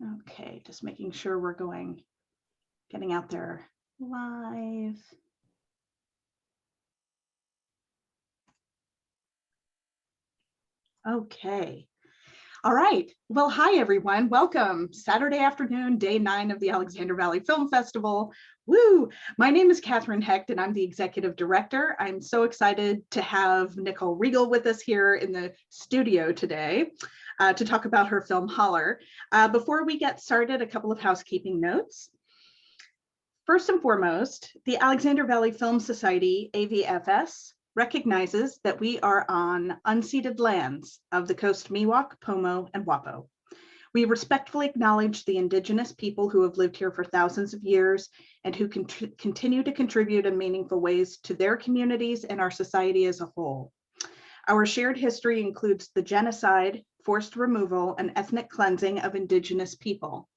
Okay, just making sure we're getting out there live. Okay. All right. Well, hi, everyone. Welcome. Saturday afternoon, day 9 of the Alexander Valley Film Festival. Woo! My name is Kathryn Hecht, and I'm the executive director. I'm so excited to have Nicole Riegel with us here in the studio today to talk about her film Holler. Before we get started, a couple of housekeeping notes. First and foremost, the Alexander Valley Film Society, AVFS, recognizes that we are on unceded lands of the Coast Miwok, Pomo, and Wapo. We respectfully acknowledge the Indigenous people who have lived here for thousands of years and who continue to contribute in meaningful ways to their communities and our society as a whole. Our shared history includes the genocide, forced removal, and ethnic cleansing of Indigenous people.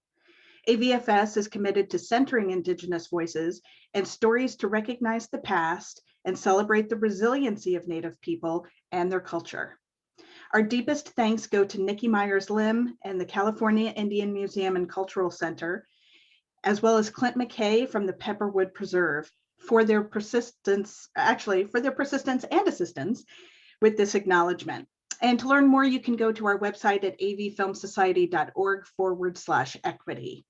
AVFS is committed to centering Indigenous voices and stories to recognize the past and celebrate the resiliency of Native people and their culture. Our deepest thanks go to Nikki Myers-Lim and the California Indian Museum and Cultural Center, as well as Clint McKay from the Pepperwood Preserve for their persistence and assistance with this acknowledgement. And to learn more, you can go to our website at avfilmsociety.org/equity.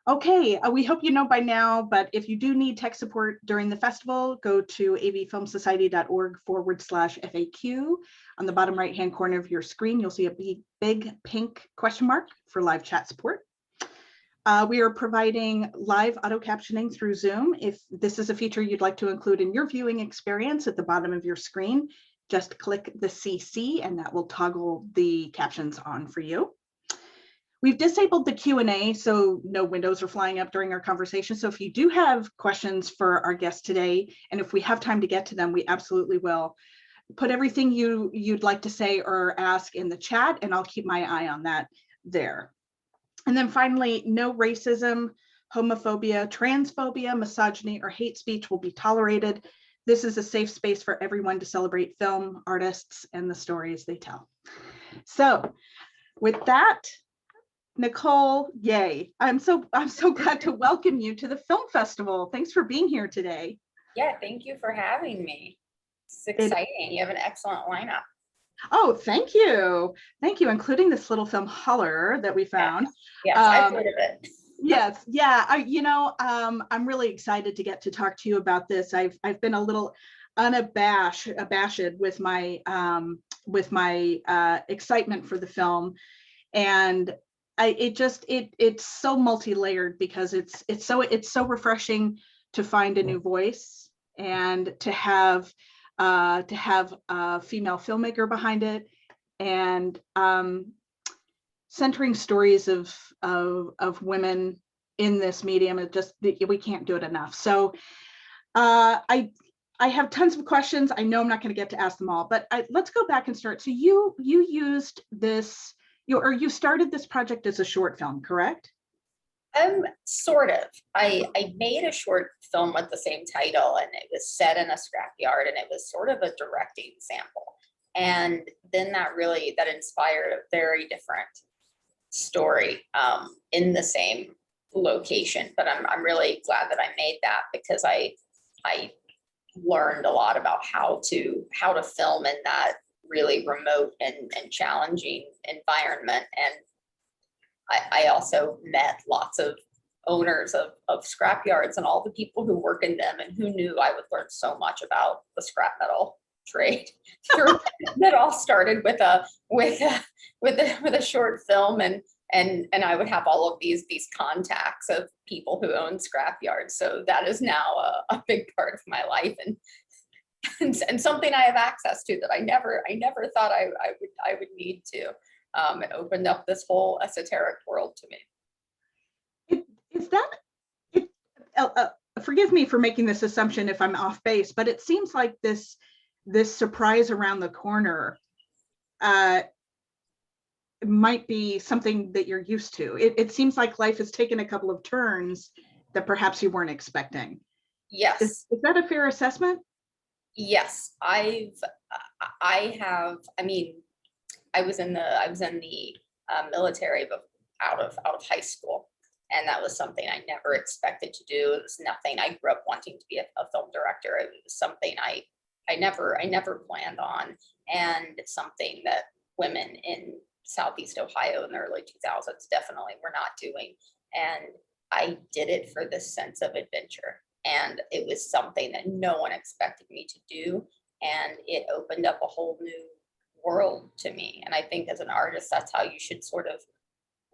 Okay, we hope you know by now, but if you do need tech support during the festival, go to avfilmsociety.org/FAQ. On the bottom right-hand corner of your screen, you'll see a big pink question mark for live chat support. We are providing live auto captioning through Zoom. If this is a feature you'd like to include in your viewing experience, at the bottom of your screen, just click the CC and that will toggle the captions on for you. We've disabled the Q&A, so no windows are flying up during our conversation. So if you do have questions for our guests today, and if we have time to get to them, we absolutely will. Put everything you'd like to say or ask in the chat, and I'll keep my eye on that there. And then finally, no racism, homophobia, transphobia, misogyny, or hate speech will be tolerated. This is a safe space for everyone to celebrate film, artists, and the stories they tell. So with that, Nicole, yay. I'm so glad to welcome you to the film festival. Thanks for being here today. Yeah, thank you for having me. It's exciting. You have an excellent lineup. Oh, thank you. Thank you, including this little film Holler that we found. Yes, I've heard of it. Yes, yeah. I'm really excited to get to talk to you about this. I've been a little abashed with my excitement for the film, and it's so multi-layered because it's so refreshing to find a new voice and to have a female filmmaker behind it, and centering stories of women in this medium. We can't do it enough. So I have tons of questions. I know I'm not going to get to ask them all, but let's go back and start. So you used this. You started this project as a short film, correct? Sort of. I made a short film with the same title, and it was set in a scrapyard, and it was sort of a directing sample. And then that inspired a very different story in the same location. But I'm really glad that I made that, because I learned a lot about how to film in that really remote and challenging environment. And I also met lots of owners of scrap yards and all the people who work in them, and who knew I would learn so much about the scrap metal trade. That all started with a short film, and I would have all of these contacts of people who own scrap yards. So that is now a big part of my life, and something I have access to that I never thought I would need to. It opened up this whole esoteric world to me. Forgive me for making this assumption if I'm off base, but it seems like this surprise around the corner might be something that you're used to. It seems like life has taken a couple of turns that perhaps you weren't expecting. Yes. Is that a fair assessment? Yes, I was in the military, but out of high school. And that was something I never expected to do. It was nothing. I grew up wanting to be a film director. It was something I never planned on, and it's something that women in Southeast Ohio in the early 2000s definitely were not doing. And I did it for the sense of adventure. And it was something that no one expected me to do. And it opened up a whole new world to me. And I think as an artist, that's how you should sort of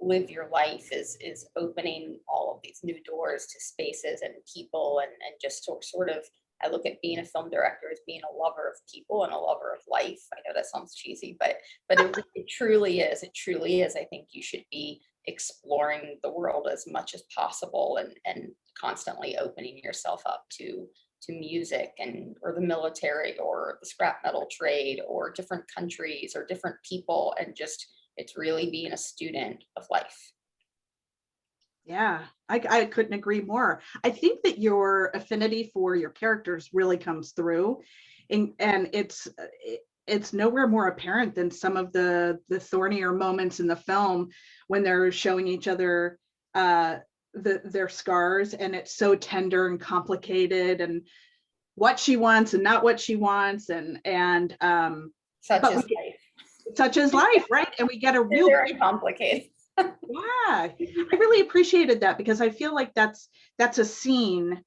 live your life, is opening all of these new doors to spaces and people, and just sort of, I look at being a film director as being a lover of people and a lover of life. I know that sounds cheesy, but it truly is. It truly is. I think you should be exploring the world as much as possible, and constantly opening yourself up to music or the military or the scrap metal trade or different countries or different people, and just, it's really being a student of life. Yeah, I couldn't agree more. I think that your affinity for your characters really comes through, and it's nowhere more apparent than some of the thornier moments in the film when they're showing each other their scars, and it's so tender and complicated, and what she wants and not what she wants, and such as life, right? And we get a real very complicated. Yeah, I really appreciated that, because I feel like that's a scene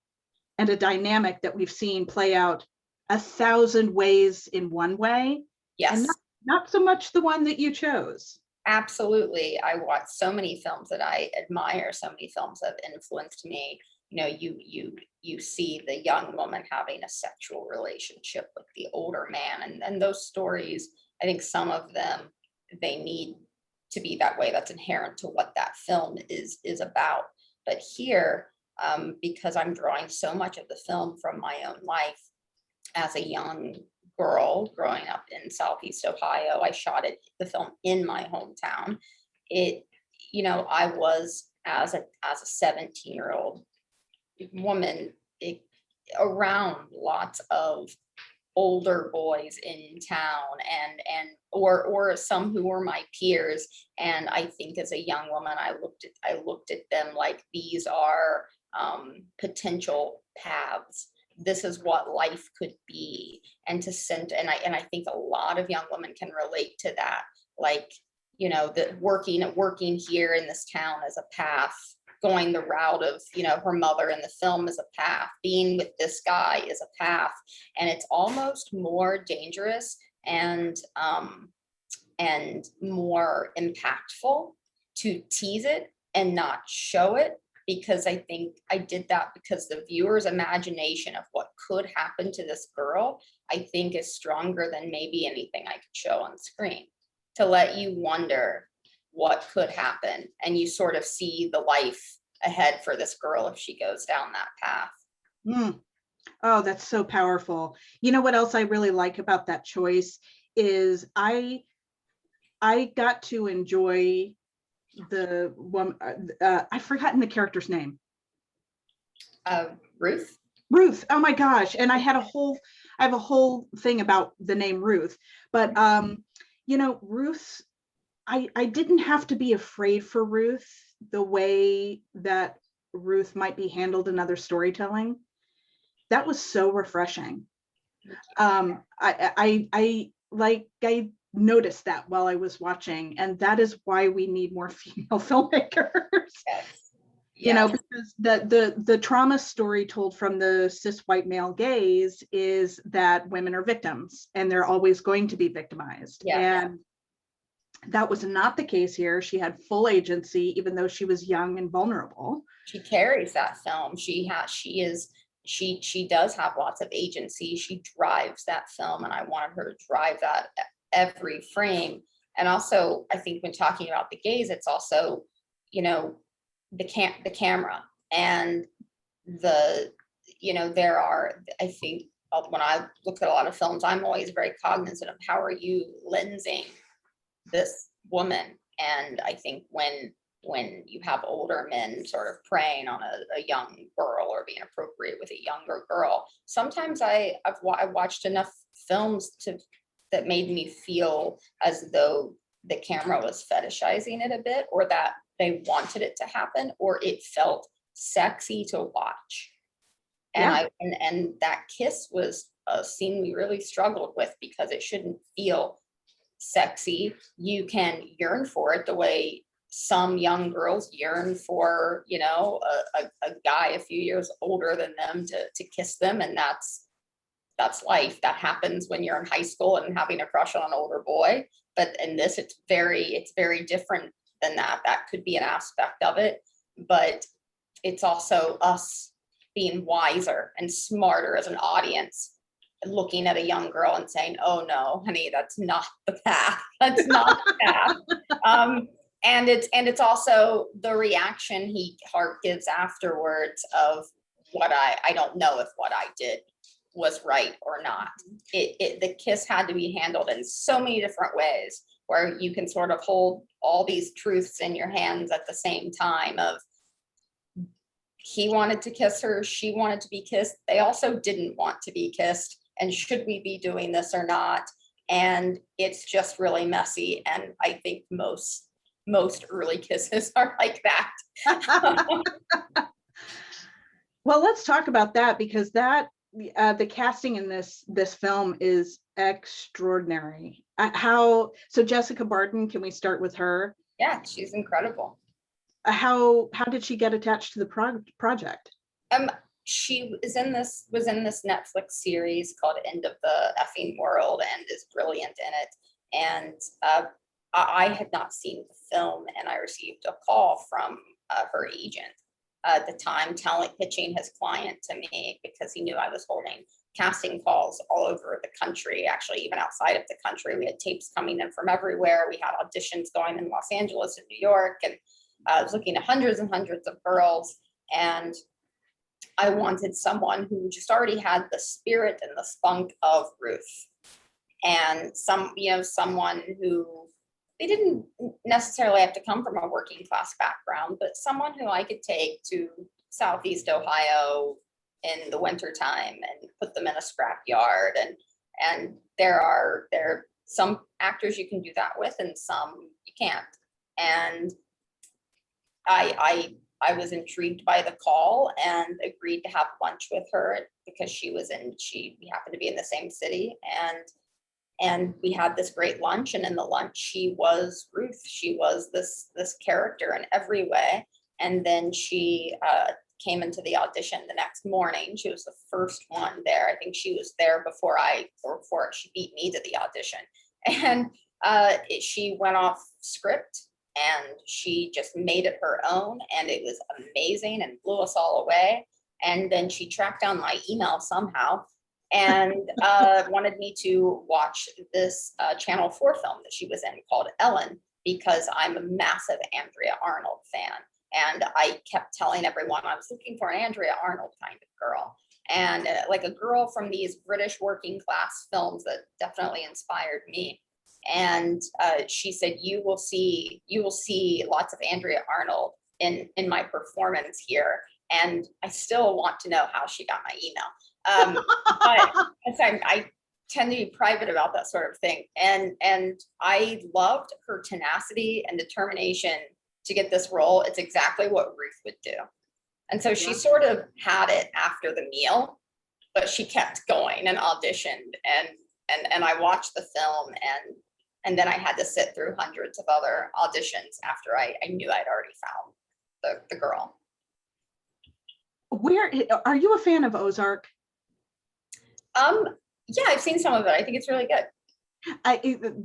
and a dynamic that we've seen play out 1,000 ways in one way. Yes. And not so much the one that you chose. Absolutely. I watch so many films that I admire, so many films that have influenced me. You know, you see the young woman having a sexual relationship with the older man, and those stories, I think some of them, they need to be that way. That's inherent to what that film is about. But here, because I'm drawing so much of the film from my own life as a young girl growing up in Southeast Ohio, I shot the film in my hometown. I was, as a 17-year-old woman, around lots of older boys in town, or some who were my peers, and I think as a young woman I looked at them like, these are potential paths. This is what life could be, and I think a lot of young women can relate to that, like, that working here in this town is a path, going the route of, her mother in the film is a path, being with this guy is a path, and it's almost more dangerous and more impactful to tease it and not show it, because I think I did that because the viewer's imagination of what could happen to this girl, I think, is stronger than maybe anything I could show on screen, to let you wonder what could happen, and you sort of see the life ahead for this girl if she goes down that path. Oh, that's so powerful. You know what else I really like about that choice is I got to enjoy the woman. I've forgotten the character's name. Ruth. Ruth. Oh my gosh! And I have a whole thing about the name Ruth, but Ruth. I didn't have to be afraid for Ruth the way that Ruth might be handled in other storytelling. That was so refreshing. I noticed that while I was watching, and that is why we need more female filmmakers. Yes. Because the trauma story told from the cis white male gaze is that women are victims, and they're always going to be victimized. Yeah. And that was not the case here. She had full agency, even though she was young and vulnerable. She carries that film. She does have lots of agency. She drives that film, and I wanted her to drive that every frame. And also, I think when talking about the gaze, it's also, the camera, and there are, I think, when I look at a lot of films, I'm always very cognizant of how are you lensing this woman. And I think when you have older men sort of preying on a young girl or being appropriate with a younger girl, sometimes I've watched enough films that made me feel as though the camera was fetishizing it a bit, or that they wanted it to happen, or it felt sexy to watch. And Yeah. and that kiss was a scene we really struggled with because it shouldn't feel sexy. You can yearn for it the way some young girls yearn for, you know, a guy a few years older than them to kiss them. And that's life. That happens when you're in high school and having a crush on an older boy. But in this, it's very different than that. That could be an aspect of it, but it's also us being wiser and smarter as an audience, looking at a young girl and saying, "Oh no, honey, that's not the path. That's not the path." And it's also the reaction Hart gives afterwards of what I don't know if what I did was right or not. The kiss had to be handled in so many different ways, where you can sort of hold all these truths in your hands at the same time of, he wanted to kiss her, she wanted to be kissed, they also didn't want to be kissed, and should we be doing this or not? And it's just really messy, and I think most early kisses are like that. Well, let's talk about that, because that the casting in this film is extraordinary. So Jessica Barton, can we start with her? Yeah, she's incredible. How did she get attached to the project? She was in this Netflix series called End of the Effing World, and is brilliant in it. And I had not seen the film, and I received a call from her agent at the time, pitching his client to me, because he knew I was holding casting calls all over the country, actually even outside of the country. We had tapes coming in from everywhere. We had auditions going in Los Angeles and New York, and I was looking at hundreds and hundreds of girls, and I wanted someone who just already had the spirit and the spunk of Ruth, and someone who, they didn't necessarily have to come from a working class background, but someone who I could take to Southeast Ohio in the wintertime and put them in a scrapyard. And there are some actors you can do that with, and some you can't. And I was intrigued by the call and agreed to have lunch with her, because we happened to be in the same city, and we had this great lunch. And in the lunch, she was Ruth. She was this character in every way. And then she came into the audition the next morning. She was the first one there. I think she was there before she beat me to the audition. And she went off script, and she just made it her own, and it was amazing and blew us all away. And then she tracked down my email somehow, and wanted me to watch this Channel 4 film that she was in called Ellen, because I'm a massive Andrea Arnold fan. And I kept telling everyone I was looking for an Andrea Arnold kind of girl, and like a girl from these British working class films that definitely inspired me. And she said, you will see lots of Andrea Arnold in my performance here. And I still want to know how she got my email. But I tend to be private about that sort of thing. And I loved her tenacity and determination to get this role. It's exactly what Ruth would do. And so she sort of had it after the meal, but she kept going and auditioned, and I watched the film, and then I had to sit through hundreds of other auditions after I knew I'd already found the girl. Where are you a fan of Ozark? Yeah, I've seen some of it. I think it's really good.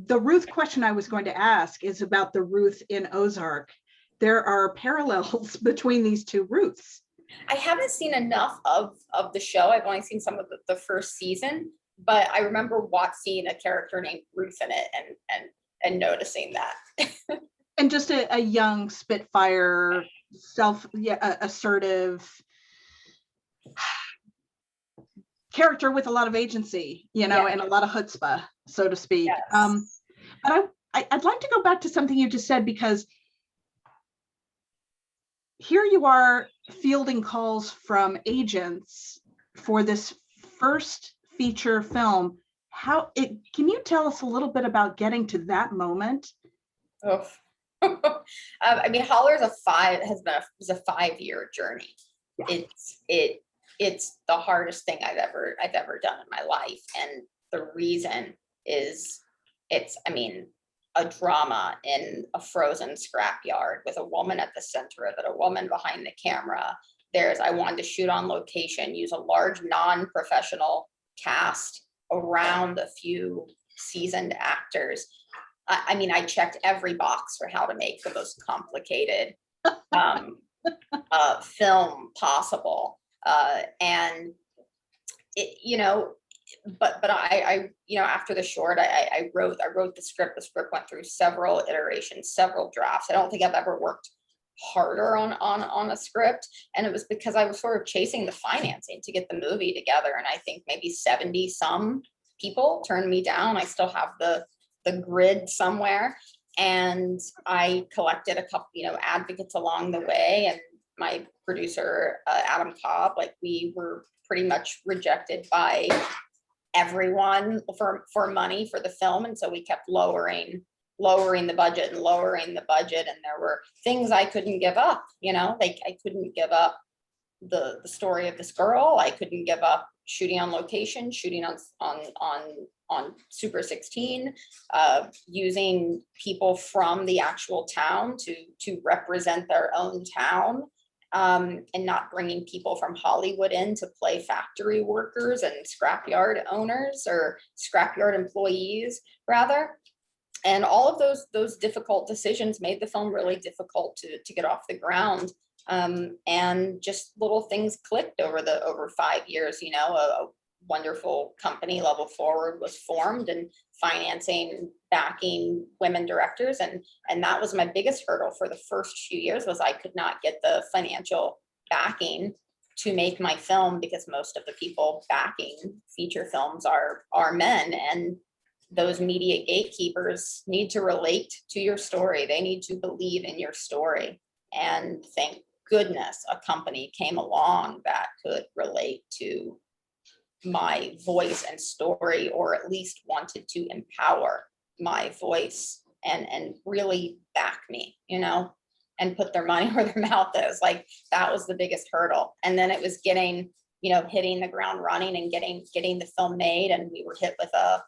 The Ruth question I was going to ask is about the Ruth in Ozark. There are parallels between these two Ruths. I haven't seen enough of the show. I've only seen some of the first season, but I remember seeing a character named Ruth in it and noticing that. And just a young Spitfire, assertive character with a lot of agency, and a lot of chutzpah, so to speak. Yes. But I'd like to go back to something you just said, because here you are fielding calls from agents for this first feature film. Can you tell us a little bit about getting to that moment? Oh, I mean, Holler is a 5-year journey. Yeah. It's the hardest thing I've ever done in my life. And the reason is I mean, a drama in a frozen scrapyard with a woman at the center of it, a woman behind the camera. I wanted to shoot on location, use a large non-professional cast around a few seasoned actors. I mean, I checked every box for how to make the most complicated film possible. And it, but I after the short, I wrote the script. The script went through several iterations, several drafts. I don't think I've ever worked harder on a script, and it was because I was sort of chasing the financing to get the movie together. And I think maybe 70 some people turned me down. I still have the grid somewhere, and I collected a couple, advocates along the way. And my producer, Adam Cobb, like, we were pretty much rejected by everyone for money for the film. And so we kept lowering the budget and lowering the budget. And there were things I couldn't give up, like I couldn't give up the story of this girl. I couldn't give up shooting on location, shooting on Super 16, using people from the actual town to represent their own town, and not bringing people from Hollywood in to play factory workers and scrapyard owners, or scrapyard employees rather. And all of those difficult decisions made the film really difficult to get off the ground. And just little things clicked over 5 years. A wonderful company, Level Forward, was formed, and financing, backing women directors. And that was my biggest hurdle for the first few years, was I could not get the financial backing to make my film, because most of the people backing feature films are men. And those media gatekeepers need to relate to your story. They need to believe in your story. And thank goodness a company came along that could relate to my voice and story, or at least wanted to empower my voice and really back me, and put their money where their mouth is. Like, that was the biggest hurdle. And then it was getting, hitting the ground running and getting the film made. And we were hit with a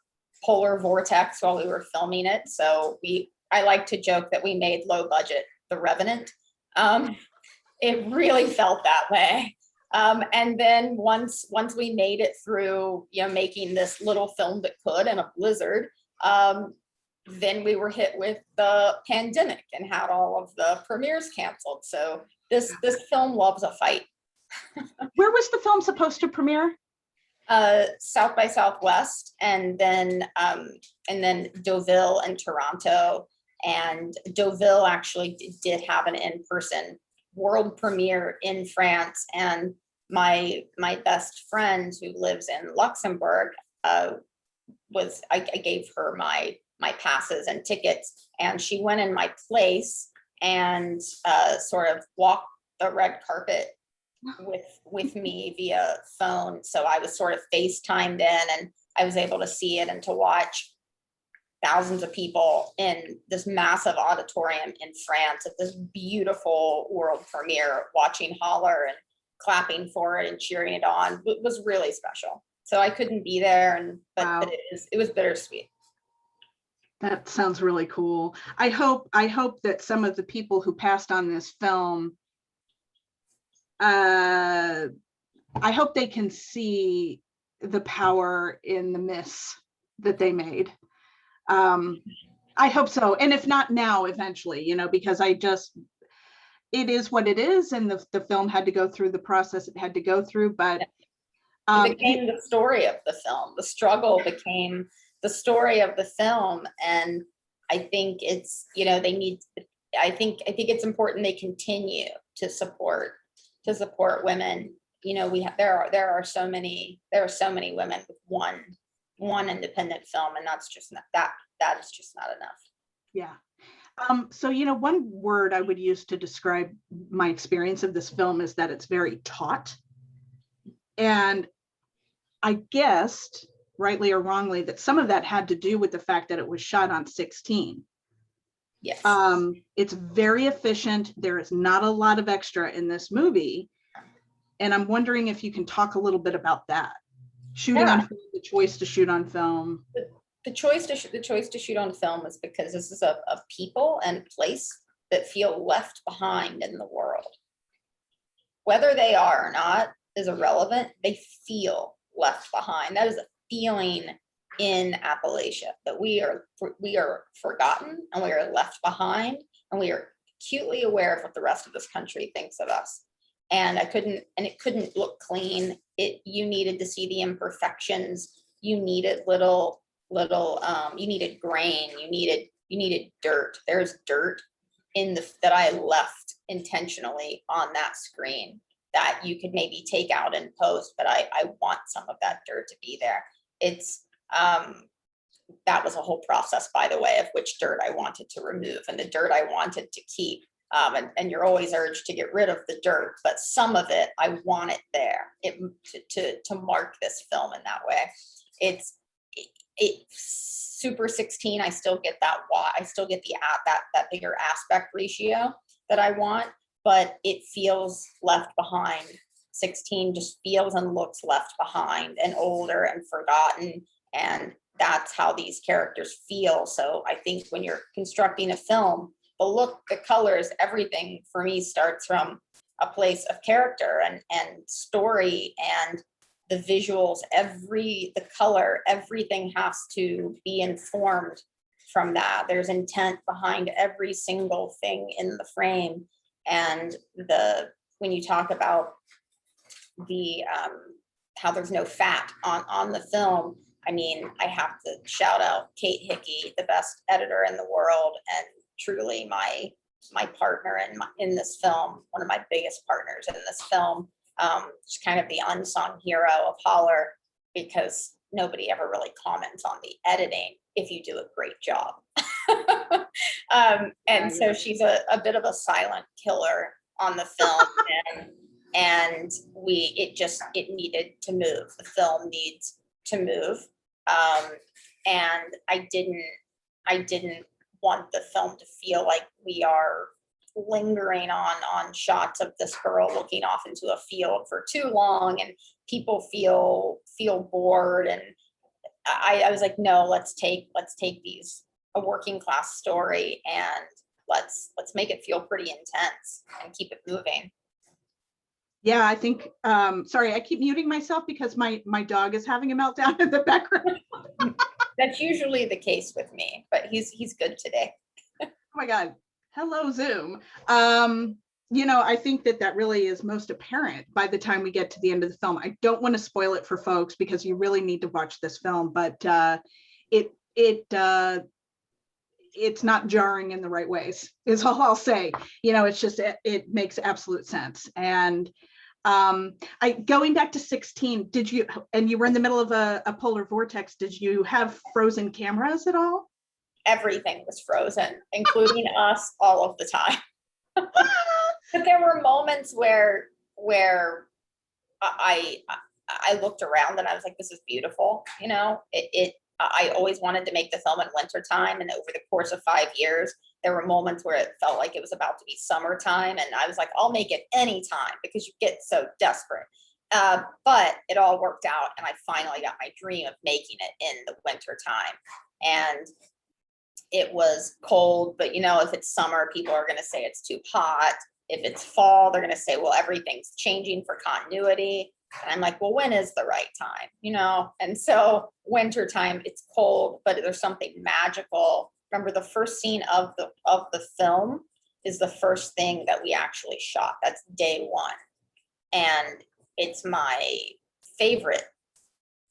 polar vortex while we were filming it. So I like to joke that we made low budget The Revenant. It really felt that way. And then once we made it through, making this little film that could in a blizzard, then we were hit with the pandemic and had all of the premieres canceled. So this film loves a fight. Where was the film supposed to premiere? South by Southwest, and then Deauville and Toronto. And Deauville actually did have an in-person world premiere in France. And my best friend, who lives in Luxembourg, I gave her my passes and tickets, and she went in my place and sort of walked the red carpet with me via phone. So I was sort of FaceTimed in, and I was able to see it and to watch thousands of people in this massive auditorium in France at this beautiful world premiere, watching Holler and clapping for it and cheering it on. It was really special. So I couldn't be there, but Wow. it was bittersweet. That sounds really cool. I hope that some of the people who passed on this film, I hope they can see the power in the miss that they made. I hope so. And if not now, eventually, because it is what it is. And the film had to go through the process it had to go through, but it became the story of the film. The struggle became the story of the film. And I think it's, I think it's important they continue to support women. There are so many women with one independent film, and that is just not enough. Yeah. So, one word I would use to describe my experience of this film is that it's very taut. And I guessed, rightly or wrongly, that some of that had to do with the fact that it was shot on 16. Yes. It's very efficient. There is not a lot of extra in this movie. And I'm wondering if you can talk a little bit about that. Shooting Yeah. on film, the choice to shoot on film. The choice to shoot on film is because this is a people and place that feel left behind in the world. Whether they are or not is irrelevant. They feel left behind. That is a feeling in Appalachia, that we are forgotten and we are left behind, and we are acutely aware of what the rest of this country thinks of us. And it couldn't look clean. You needed to see the imperfections. You needed you needed grain. You needed dirt. There's dirt that I left intentionally on that screen that you could maybe take out and post, but I want some of that dirt to be there. It's that was a whole process, by the way, of which dirt I wanted to remove and the dirt I wanted to keep. And you're always urged to get rid of the dirt, but some of it I want it there to mark this film in that way. It's Super 16. I still get that. I still get that bigger aspect ratio that I want, but it feels left behind. 16 just feels and looks left behind and older and forgotten, and that's how these characters feel. So I think when you're constructing a film, the look, the colors, everything for me starts from a place of character and story, and the visuals, the color, everything has to be informed from that. There's intent behind every single thing in the frame. And when you talk about the how there's no fat on the film, I mean, I have to shout out Kate Hickey, the best editor in the world, and truly my partner in this film, one of my biggest partners in this film. Just kind of the unsung hero of Holler, because nobody ever really comments on the editing if you do a great job. And so she's a bit of a silent killer on the film, and it needed to move. The film needs to move, and I didn't want the film to feel like we are lingering on shots of this girl looking off into a field for too long, and people feel bored. And I was like, no, let's take a working class story and let's make it feel pretty intense and keep it moving. Yeah, I think, sorry, I keep muting myself because my dog is having a meltdown in the background. That's usually the case with me, but he's good today. Oh my God. Hello, Zoom. I think that really is most apparent by the time we get to the end of the film. I don't want to spoil it for folks because you really need to watch this film, but it's not jarring in the right ways, is all I'll say. It's just, it makes absolute sense. And going back to 16, and you were in the middle of a polar vortex, did you have frozen cameras at all? Everything was frozen, including us all of the time. But there were moments where I looked around and I was like, this is beautiful. I always wanted to make the film in wintertime, and over the course of 5 years, there were moments where it felt like it was about to be summertime, and I was like, I'll make it anytime, because you get so desperate. But it all worked out, and I finally got my dream of making it in the wintertime. And it was cold, but if it's summer, people are going to say it's too hot. If it's fall, they're going to say, well, everything's changing for continuity. And I'm like, well, when is the right time? And so wintertime, it's cold, but there's something magical. Remember, the first scene of the film is the first thing that we actually shot. That's day one. And it's my favorite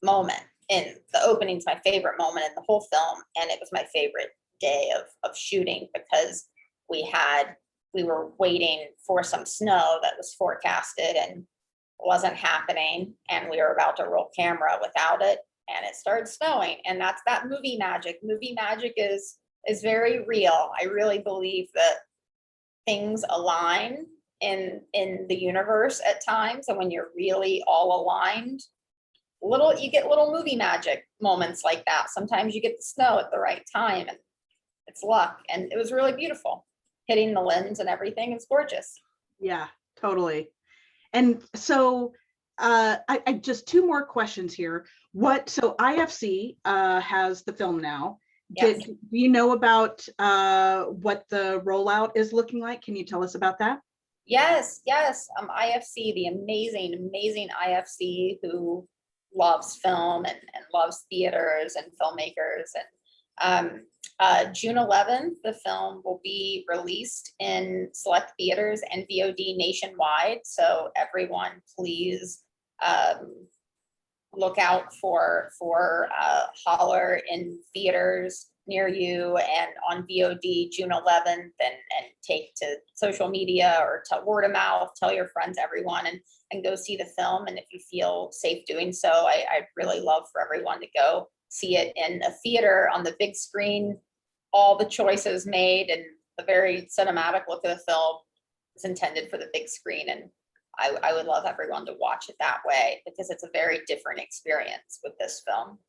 moment in the opening's my favorite moment in the whole film. And it was my favorite day of shooting, because we were waiting for some snow that was forecasted and wasn't happening, and we were about to roll camera without it, and it started snowing. And that's that movie magic. Movie magic is very real. I really believe that things align in the universe at times, and when you're really all aligned, you get little movie magic moments like that. Sometimes you get the snow at the right time, and it's luck. And it was really beautiful. Hitting the lens and everything is gorgeous. Yeah, totally. And so I just two more questions here. So IFC has the film now. Yes. Do you know about what the rollout is looking like? Can you tell us about that? Yes. IFC, the amazing IFC who loves film and loves theaters and filmmakers. And June 11th, the film will be released in select theaters and VOD nationwide. So everyone, please look out for Holler in theaters near you and on VOD June 11th, and take to social media or to word of mouth, tell your friends, everyone, and go see the film. And if you feel safe doing so, I'd really love for everyone to go see it in a theater on the big screen. All the choices made and the very cinematic look of the film is intended for the big screen. And I would love everyone to watch it that way, because it's a very different experience with this film.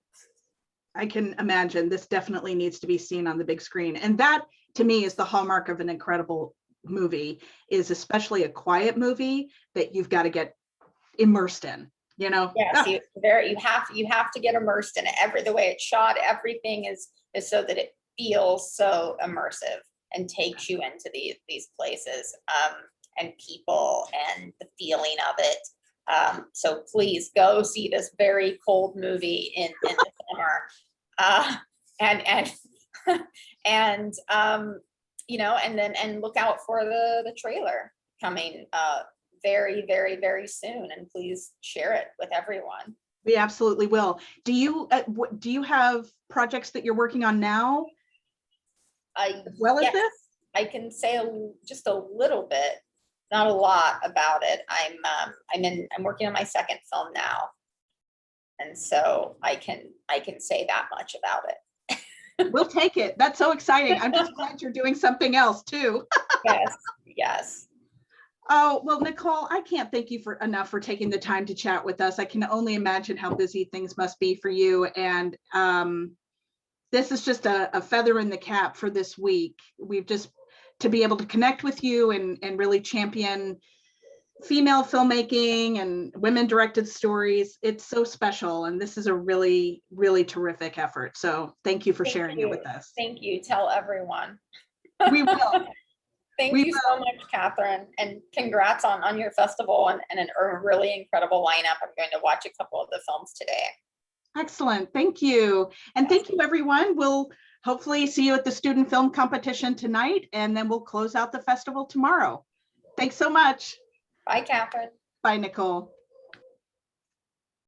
I can imagine this definitely needs to be seen on the big screen. And that to me is the hallmark of an incredible movie, is especially a quiet movie that you've got to get immersed in, you know? Yes, you have to get immersed in it. The way it's shot, everything is so that it feels so immersive and takes you into these places and people and the feeling of it. So please go see this very cold movie in the summer, and and look out for the trailer coming very soon, and please share it with everyone. We absolutely will. Do you have projects that you're working on now as well as Yes, this? I can say just a little bit, not a lot about it. I'm working on my second film now, and so I can say that much about it. We'll take it. That's so exciting. I'm just glad you're doing something else too. Yes. Oh, well, Nicole, I can't thank you enough for taking the time to chat with us. I can only imagine how busy things must be for you. And this is just a feather in the cap for this week. We've just to be able to connect with you and really champion female filmmaking and women directed stories. It's so special. And this is a really, really terrific effort. So thank you for sharing it with us. Thank you. Tell everyone. We will. Thank you so much, Kathryn, and congrats on your festival and a really incredible lineup. I'm going to watch a couple of the films today. Excellent. Thank you. And thank you, everyone. We'll hopefully see you at the student film competition tonight, and then we'll close out the festival tomorrow. Thanks so much. Bye, Kathryn. Bye, Nicole.